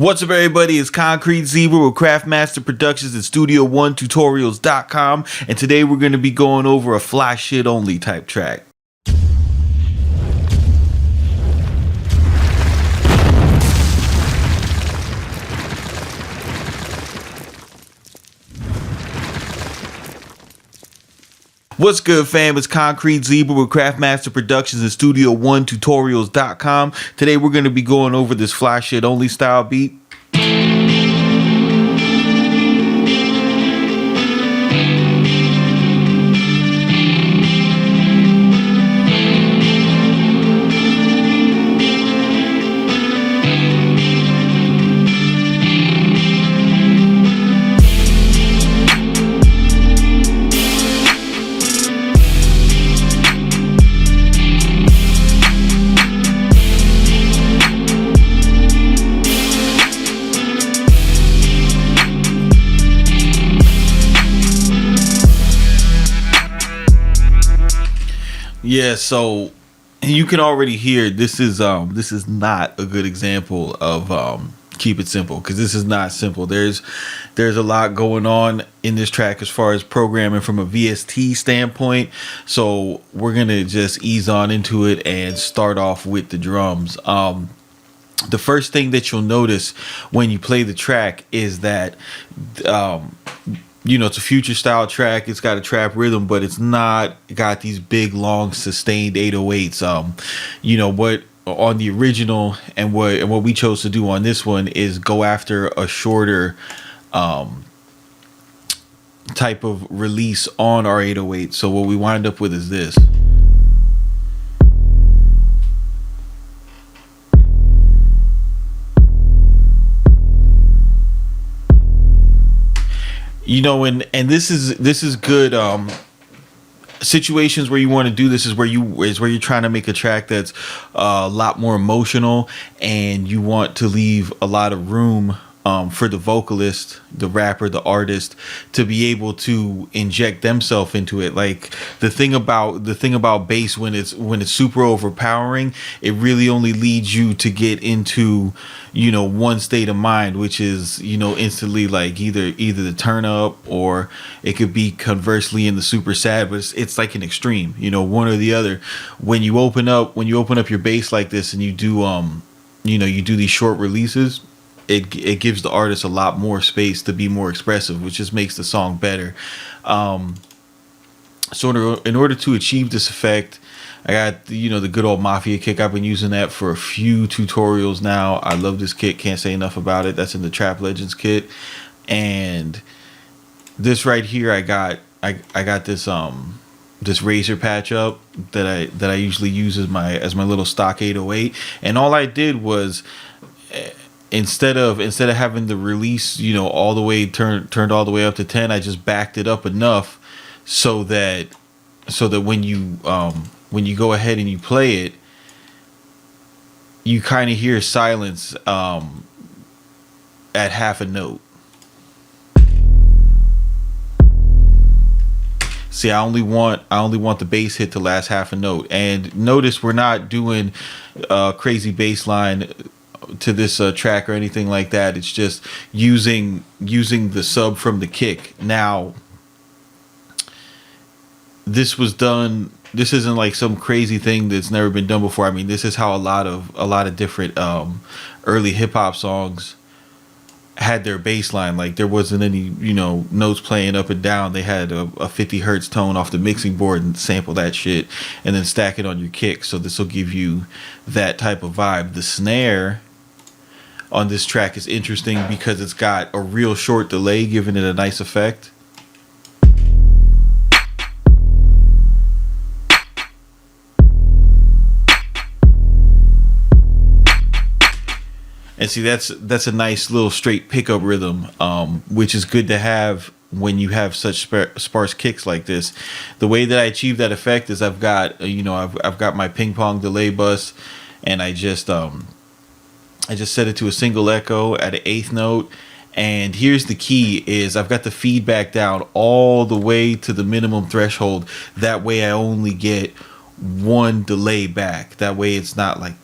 What's up, everybody? It's Concrete Zebra with Craftmaster Productions and Studio1Tutorials.com, and today we're going to be going over a fly shit only type track. What's good, fam? It's Concrete Zebra with Craftmaster Productions and Studio1Tutorials.com. Today we're going to be going over this fly shit only style beat. Yeah, so you can already hear this is not a good example of keep it simple, because this is not simple. There's a lot going on in this track as far as programming from a VST standpoint. So we're gonna just ease on into it and start off with the drums. The first thing that you'll notice when you play the track is that it's a future style track. It's got a trap rhythm, but it's not got these big, long, sustained 808s. What on the original and what we chose to do on this one is go after a shorter type of release on our 808. So what we wind up with is this. And this is good. Situations where you want to do this is where you're trying to make a track that's a lot more emotional, and you want to leave a lot of room for the vocalist, the rapper, the artist to be able to inject themselves into it. Like the thing about bass, when it's super overpowering, it really only leads you to get into one state of mind, which is instantly like either the turn up, or it could be conversely in the super sad, but it's like an extreme, one or the other. When you open up your bass like this and you do you do these short releases, it gives the artist a lot more space to be more expressive, which just makes the song better. So in order to achieve this effect, I got the good old Mafia Kick. I've been using that for a few tutorials now. I love this kit. Can't say enough about it. That's in the Trap Legends kit. And this right here, I got this this razor patch up that I usually use as my little stock 808. And all I did was, instead of having the release all the way turned all the way up to 10, I just backed it up enough so that when you go ahead and you play it, you kind of hear silence at half a note. See, I only want the bass hit to last half a note. And notice we're not doing crazy bass line to this track or anything like that. It's just using the sub from the kick. Now, this was done. This isn't like some crazy thing that's never been done before. I mean, this is how a lot of different early hip hop songs had their bass line. Like there wasn't any notes playing up and down. They had a 50 hertz tone off the mixing board and sample that shit and then stack it on your kick. So this will give you that type of vibe. The snare on this track is interesting because it's got a real short delay, giving it a nice effect. And see, that's a nice little straight pickup rhythm, which is good to have when you have such sparse kicks like this. The way that I achieve that effect is I've got I've got my ping pong delay bus, and I just set it to a single echo at an 8th note. And here's the key: is I've got the feedback down all the way to the minimum threshold. That way I only get one delay back. That way it's not like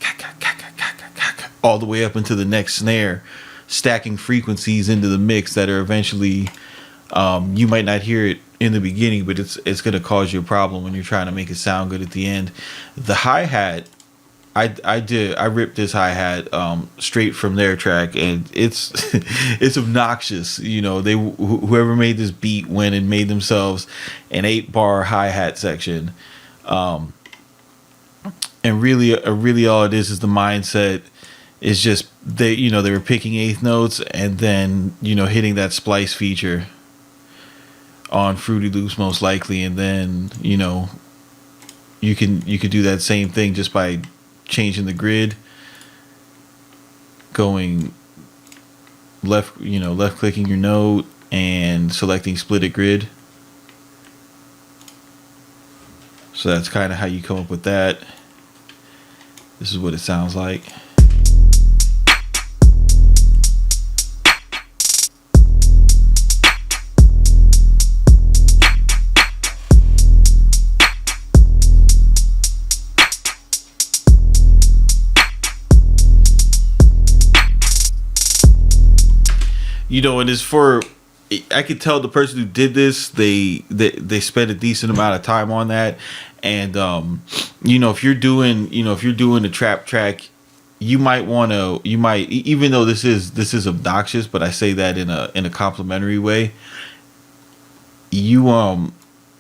all the way up into the next snare. stacking frequencies into the mix that are eventually, you might not hear it in the beginning, but it's going to cause you a problem when you're trying to make it sound good at the end. The hi-hat, I ripped this hi-hat straight from their track, and it's it's obnoxious. You know, whoever made this beat went and made themselves an 8-bar hi-hat section, and really all it is the mindset is just they were picking eighth notes and then hitting that splice feature on Fruity Loops most likely, and then you can do that same thing just by changing the grid, going left clicking your note and selecting split it grid. So that's kind of how you come up with that. This is what it sounds like. And it's for, I could tell the person who did this, they spent a decent amount of time on that. And if you're doing a trap track, you might even though this is obnoxious, but I say that in a complimentary way,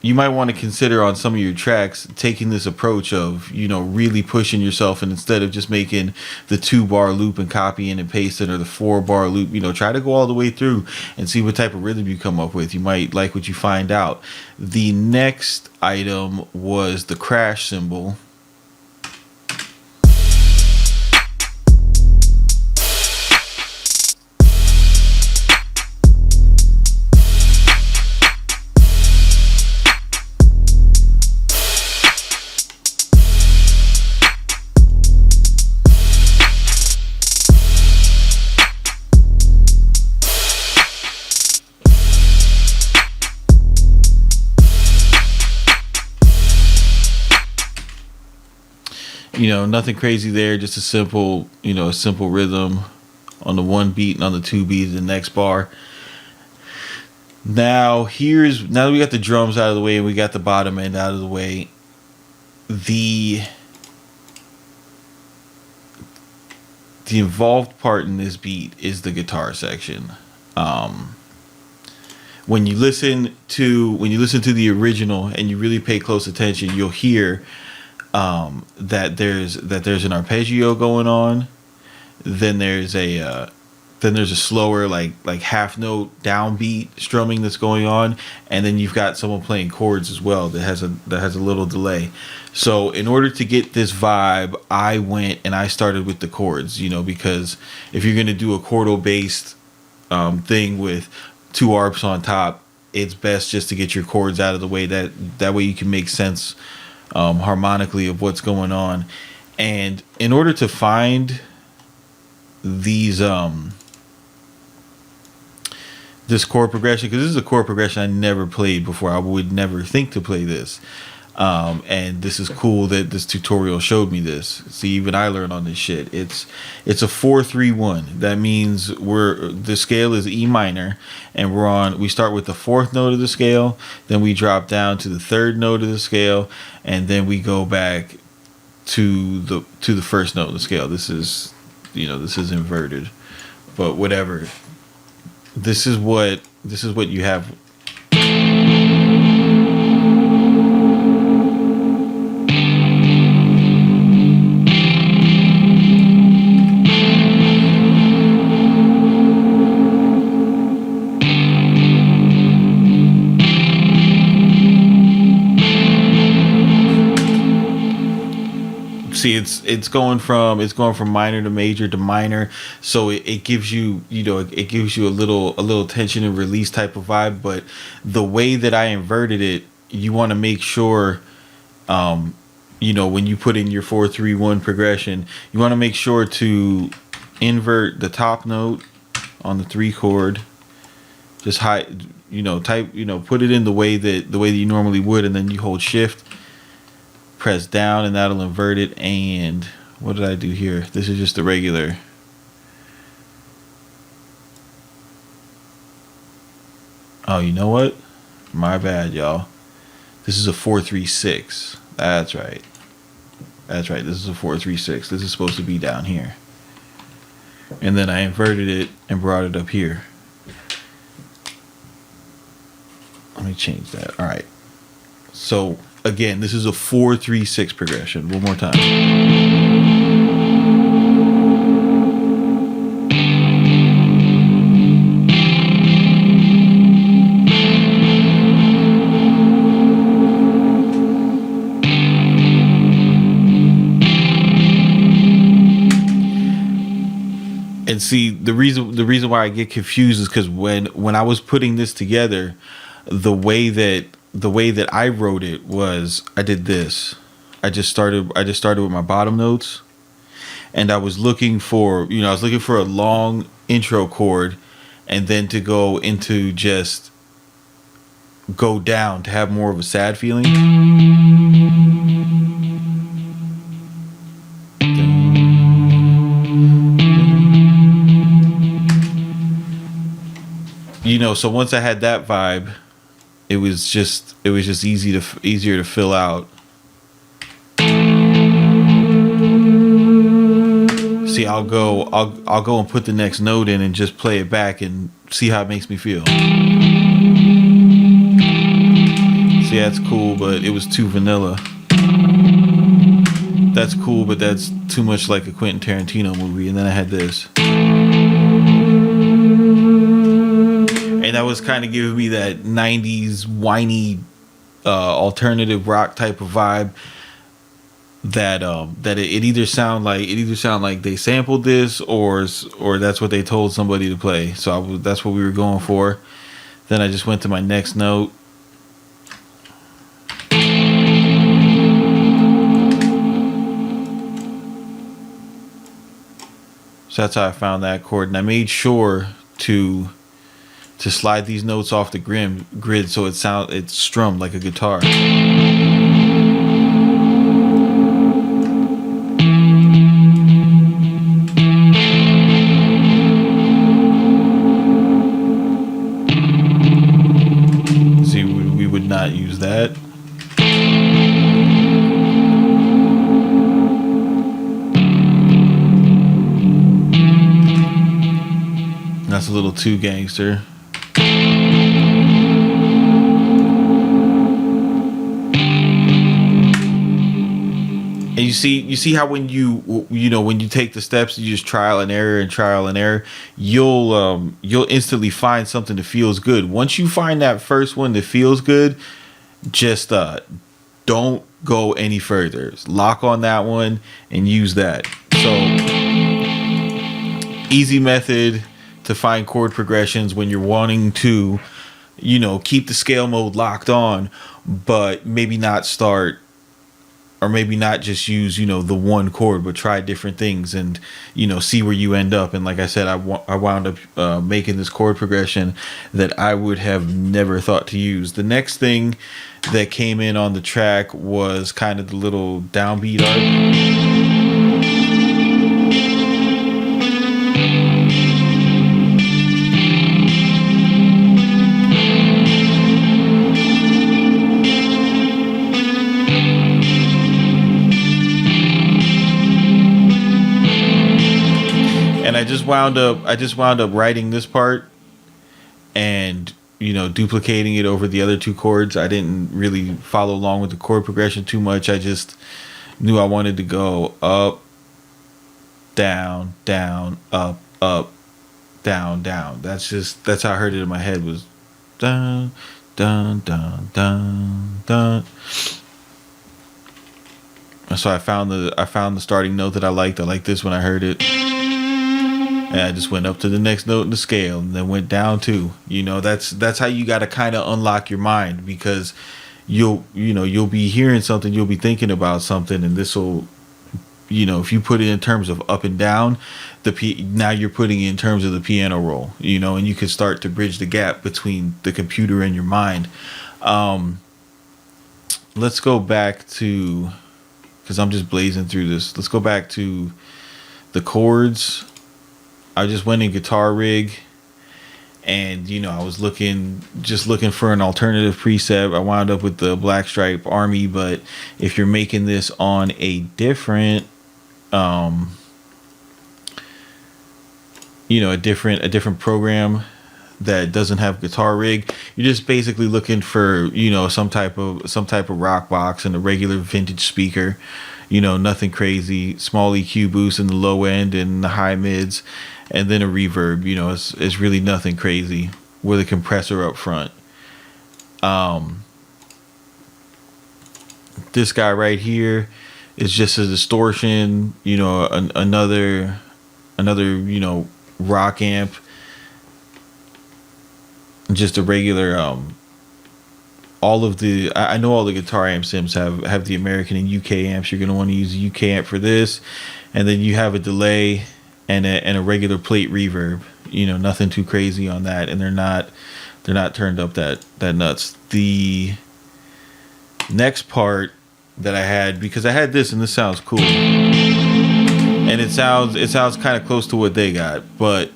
you might want to consider on some of your tracks taking this approach of really pushing yourself, and instead of just making the 2-bar loop and copying and pasting, or the 4-bar loop, try to go all the way through and see what type of rhythm you come up with. You might like what you find out. The next item was the crash cymbal. Nothing crazy there, just a simple rhythm on the 1 beat, and on the 2 beat the next bar. Now that we got the drums out of the way and we got the bottom end out of the way, the involved part in this beat is the guitar section. When you listen to the original and you really pay close attention, you'll hear that there's an arpeggio going on. Then there's a slower like half note downbeat strumming that's going on, and then you've got someone playing chords as well that has a little delay. So in order to get this vibe, I went and I started with the chords, because if you're gonna do a chordal based thing with 2 arps on top, it's best just to get your chords out of the way. That way you can make sense harmonically of what's going on. And in order to find these this chord progression, because this is a chord progression I never played before, I would never think to play this, and this is cool that this tutorial showed me this. See, even I learned on this shit. It's a 4-3-1. That means the scale is E minor, and we start with the 4th note of the scale, then we drop down to the 3rd note of the scale, and then we go back to the 1st note of the scale. This is inverted, but whatever. This is what you have. See, it's going from minor to major to minor, so it gives you it gives you a little tension and release type of vibe. But the way that I inverted it, you want to make sure, when you put in your 4-3-1 progression, you want to make sure to invert the top note on the 3 chord, just put it in the way that you normally would, and then you hold shift, press down, and that'll invert it. And what did I do here? This is just the regular. Oh, you know what? My bad, y'all. This is a 4-3-6. That's right. That's right. This is a 4-3-6. This is supposed to be down here. And then I inverted it and brought it up here. Let me change that. All right. So again, this is a 4-3-6 progression. One more time. And see, the reason why I get confused is because when I was putting this together, the way that I wrote it was I did this. I just started with my bottom notes, and I was looking for a long intro chord, and then to go into just go down to have more of a sad feeling. So once I had that vibe, it was just easier to fill out. See, I'll go and put the next note in and just play it back and see how it makes me feel. See, that's cool, but it was too vanilla. That's cool, but that's too much like a Quentin Tarantino movie. And then I had this. And that was kind of giving me that 90s whiny alternative rock type of vibe that it either sound like they sampled this or that's what they told somebody to play. So that's what we were going for. Then I just went to my next note. So that's how I found that chord, and I made sure to slide these notes off the grid so it's strummed like a guitar. See, we would not use that. That's a little too gangster. And you see how when when you take the steps, you just trial and error, you'll instantly find something that feels good. Once you find that first one that feels good, just don't go any further. Lock on that one and use that. So easy method to find chord progressions when you're wanting to, keep the scale mode locked on, but maybe not start. Or maybe not just use, the one chord, but try different things and, see where you end up. And like I said, I wound up making this chord progression that I would have never thought to use. The next thing that came in on the track was kind of the little downbeat art. I just wound up writing this part and duplicating it over the other two chords. I didn't really follow along with the chord progression too much. I just knew I wanted to go up, down, down, up, down, down. That's how I heard it in my head, was dun dun dun dun dun. So I found the starting note that I liked. I liked this when I heard it. And I just went up to the next note in the scale and then went down too. That's how you got to kind of unlock your mind, because you'll be hearing something, you'll be thinking about something, and this will, if you put it in terms of up and down, now you're putting it in terms of the piano roll, and you can start to bridge the gap between the computer and your mind. Let's go back to, because I'm just blazing through this. Let's go back to the chords. I just went in guitar rig and I was just looking for an alternative preset. I wound up with the Black Stripe Army, but if you're making this on a different a different program that doesn't have guitar rig, you're just basically looking for some type of rock box and a regular vintage speaker, nothing crazy, small EQ boost in the low end and the high mids, and then a reverb. It's really nothing crazy with a compressor up front. This guy right here is just a distortion, another rock amp, just a regular all of the I know all the guitar amp sims have the American and UK amps. You're going to want to use a UK amp for this, and then you have a delay and a regular plate reverb. Nothing too crazy on that, and they're not turned up that nuts. The next part that I had, because I had this and this sounds cool, and it sounds kind of close to what they got, but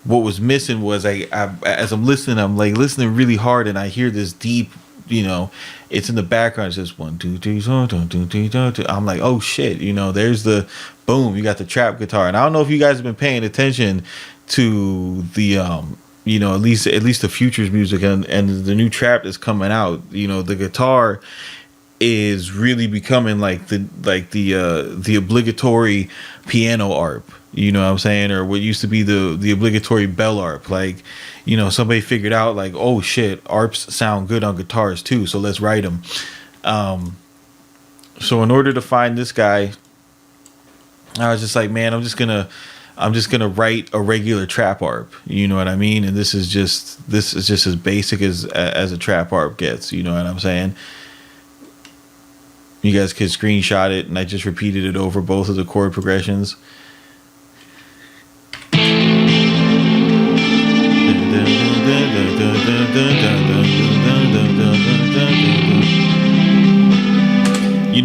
what was missing was I as I'm listening, I'm like listening really hard, and I hear this deep, it's in the background. It says 1 2 3 4 2 3 4 2. I'm like, oh shit, there's the boom. You got the trap guitar, and I don't know if you guys have been paying attention to the at least the Futures music and the new trap that's coming out. The guitar is really becoming like the obligatory piano arp. You know what I'm saying? Or what used to be the obligatory bell arp. Like, somebody figured out like, oh shit, arps sound good on guitars too, so let's write them. So in order to find this guy, I was just like, man, I'm just gonna write a regular trap arp. You know what I mean? And this is just as basic as a trap arp gets. You know what I'm saying? You guys could screenshot it, and I just repeated it over both of the chord progressions.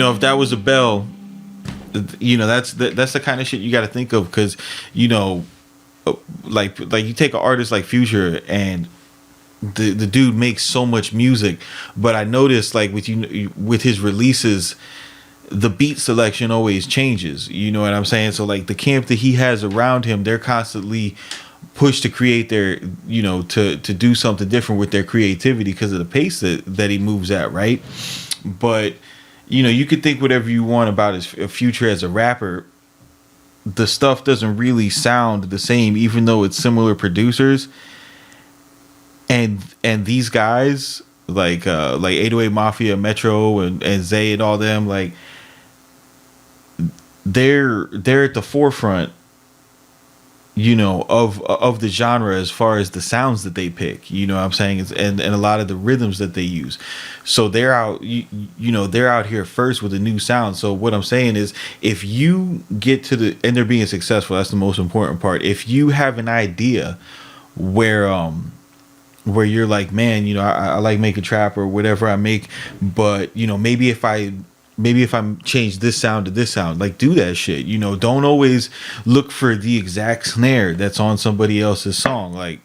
If that was a bell, that's the kind of shit you got to think of, because like you take an artist like Future, and the dude makes so much music, but I noticed like with his releases, the beat selection always changes. You know what I'm saying? So like the camp that he has around him, they're constantly pushed to create their to do something different with their creativity because of the pace that he moves at, right? But you could think whatever you want about his Future as a rapper. The stuff doesn't really sound the same, even though it's similar producers. And these guys like 808 Mafia, Metro, and Zay and all them, like they're at the forefront, of the genre as far as the sounds that they pick. You know what I'm saying? And a lot of the rhythms that they use. So they're out, they're out here first with a new sound. So what I'm saying is, if you get to and they're being successful, that's the most important part. If you have an idea where you're like, man, I like making trap or whatever I make, but maybe if I change this sound to this sound, like do that shit. Don't always look for the exact snare that's on somebody else's song. Like,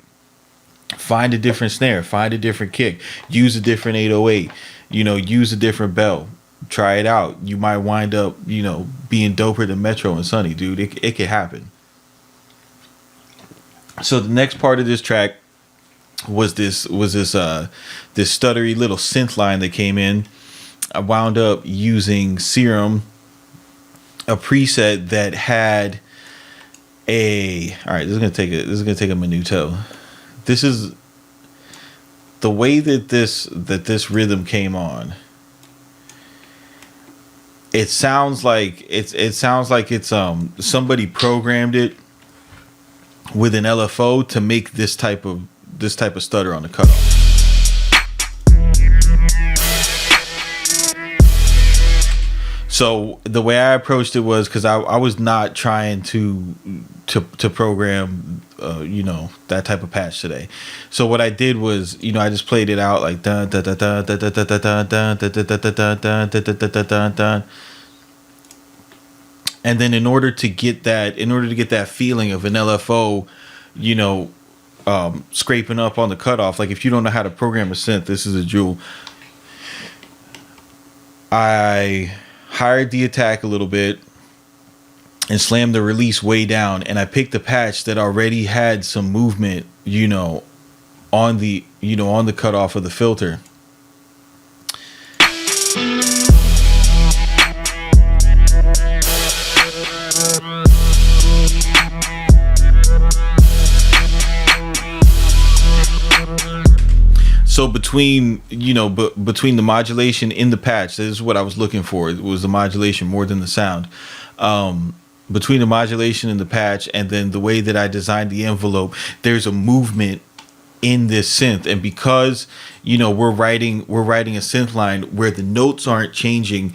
find a different snare, find a different kick, use a different 808, use a different bell, try it out. You might wind up, being doper than Metro and Sonny, dude. It could happen. So the next part of this track was this stuttery little synth line that came in. I wound up using Serum, a preset that had this is gonna take a minuto. This is the way that this rhythm came on. It sounds like it's somebody programmed it with an LFO to make this type of stutter on the cutoff. So the way I approached it was, because I was not trying to program that type of patch today. So what I did was, I just played it out like dun dun dun dun dun dun dun dun dun dun dun dun dun dun. And then in order to get that feeling of an LFO, scraping up on the cutoff. Like if you don't know how to program a synth, this is a jewel. I hired the attack a little bit and slammed the release way down, and I picked a patch that already had some movement, on the cutoff of the filter. So between the modulation in the patch, this is what I was looking for. It was the modulation more than the sound. Between the modulation and the patch, and then the way that I designed the envelope, there's a movement in this synth. And because we're writing a synth line where the notes aren't changing,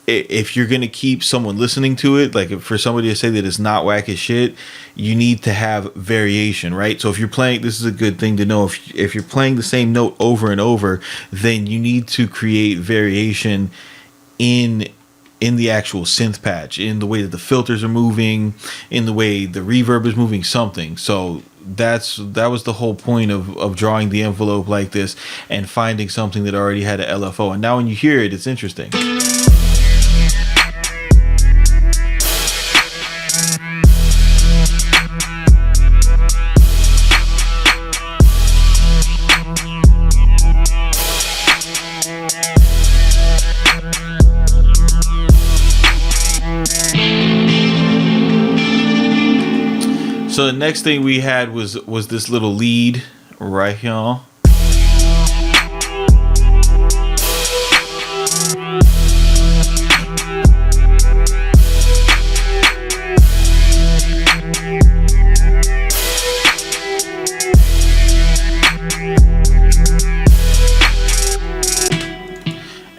if you're going to keep someone listening to it, like for somebody to say that it's not whack as shit, you need to have variation, right? So if you're playing, this is a good thing to know, if you're playing the same note over and over, then you need to create variation in the actual synth patch, in the way that the filters are moving, in the way the reverb is moving, something. So that was the whole point of drawing the envelope like this and finding something that already had an LFO. And now when you hear it, it's interesting. So the next thing we had was this little lead right here.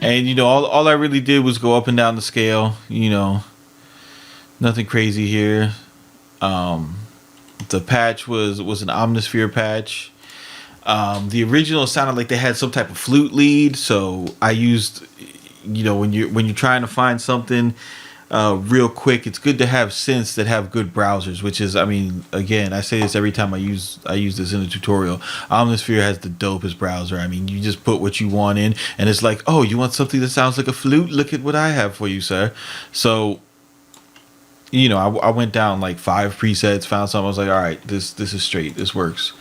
And all I really did was go up and down the scale, nothing crazy here. The patch was an Omnisphere patch. The original sounded like they had some type of flute lead, so I used, when you're trying to find something real quick, it's good to have synths that have good browsers. Which is, again, I say this every time I use this in a tutorial. Omnisphere has the dopest browser. You just put what you want in, and it's like, oh, you want something that sounds like a flute? Look at what I have for you, sir. So, I went down like 5 presets, found something. I was like, all right, this is straight. This works.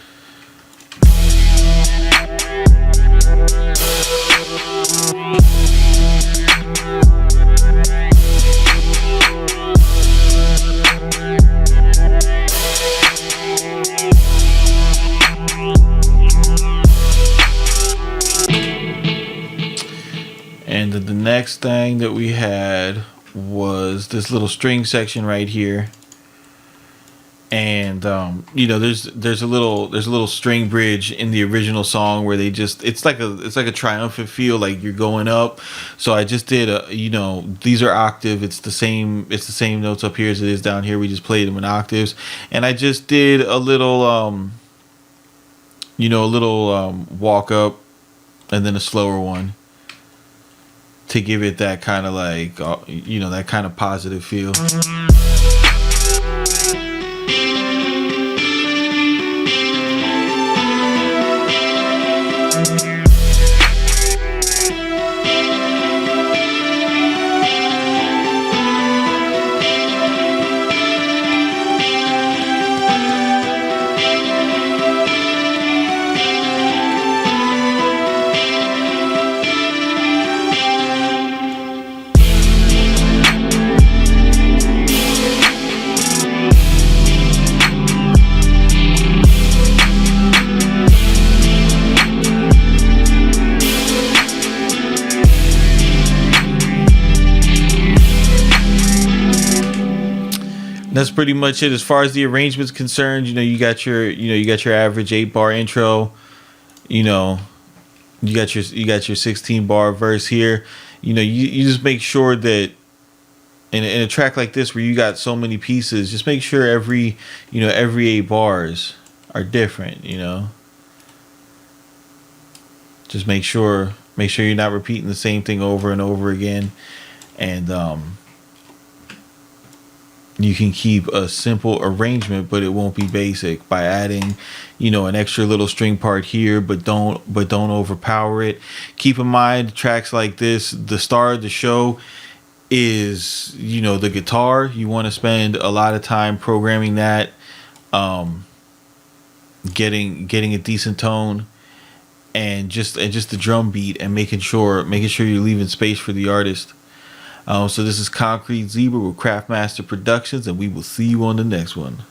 And the next thing that we had was this little string section right here, and there's a little string bridge in the original song where it's like a triumphant feel, like you're going up. So I just did these are octave, it's the same notes up here as it is down here, we just played them in octaves, and I just did a little walk up and then a slower one to give it that kind of like, that kind of positive feel. That's pretty much it as far as the arrangement's concerned. You got your average 8-bar intro. You got your 16-bar verse here. You just make sure that in a track like this where you got so many pieces, just make sure every 8 bars are different. Just make sure you're not repeating the same thing over and over again, and you can keep a simple arrangement, but it won't be basic by adding, an extra little string part here, but don't overpower it. Keep in mind, tracks like this, the star of the show is, the guitar. You want to spend a lot of time programming that, getting a decent tone, and just the drum beat, and making sure you're leaving space for the artist. So this is Concrete Zebra with Craftmaster Productions, and we will see you on the next one.